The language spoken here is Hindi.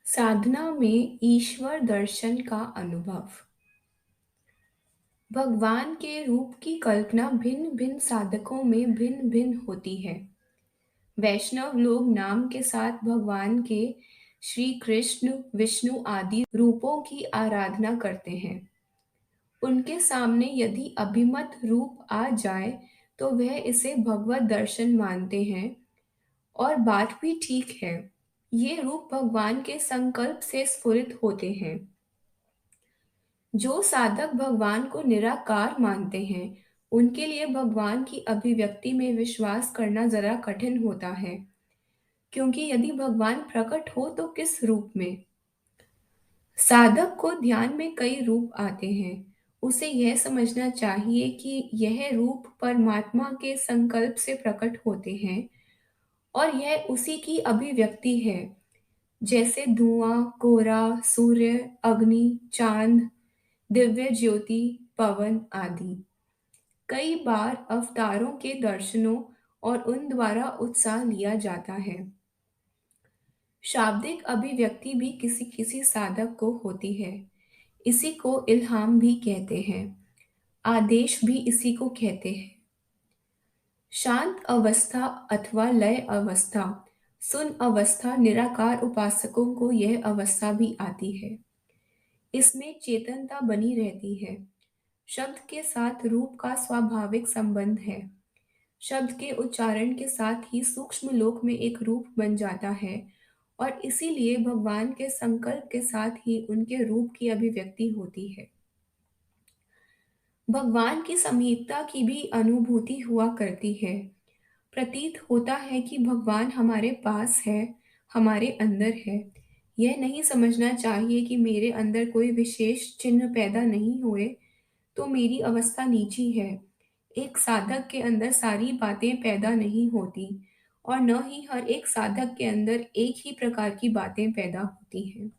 साधना में ईश्वर दर्शन का अनुभव। भगवान के रूप की कल्पना भिन्न भिन्न साधकों में भिन्न भिन्न होती है। वैष्णव लोग नाम के साथ भगवान के श्री कृष्ण, विष्णु आदि रूपों की आराधना करते हैं। उनके सामने यदि अभिमत रूप आ जाए तो वह इसे भगवत दर्शन मानते हैं और बात भी ठीक है। ये रूप भगवान के संकल्प से स्फुरित होते हैं। जो साधक भगवान को निराकार मानते हैं, उनके लिए भगवान की अभिव्यक्ति में विश्वास करना जरा कठिन होता है, क्योंकि यदि भगवान प्रकट हो तो किस रूप में? साधक को ध्यान में कई रूप आते हैं। उसे यह समझना चाहिए कि यह रूप परमात्मा के संकल्प से प्रकट होते हैं और यह उसी की अभिव्यक्ति है, जैसे धुआं, कोहरा, सूर्य, अग्नि, चांद, दिव्य ज्योति, पवन आदि। कई बार अवतारों के दर्शनों और उन द्वारा उत्साह लिया जाता है। शाब्दिक अभिव्यक्ति भी किसी किसी साधक को होती है। इसी को इल्हाम भी कहते हैं। आदेश भी इसी को कहते हैं। शांत अवस्था अथवा लय अवस्था, सुन अवस्था, निराकार उपासकों को यह अवस्था भी आती है। इसमें चेतनता बनी रहती है। शब्द के साथ रूप का स्वाभाविक संबंध है। शब्द के उच्चारण के साथ ही सूक्ष्म लोक में एक रूप बन जाता है और इसीलिए भगवान के संकल्प के साथ ही उनके रूप की अभिव्यक्ति होती है। भगवान की समीपता की भी अनुभूति हुआ करती है। प्रतीत होता है कि भगवान हमारे पास है, हमारे अंदर है। यह नहीं समझना चाहिए कि मेरे अंदर कोई विशेष चिन्ह पैदा नहीं हुए तो मेरी अवस्था नीची है। एक साधक के अंदर सारी बातें पैदा नहीं होती और न ही हर एक साधक के अंदर एक ही प्रकार की बातें पैदा होती हैं।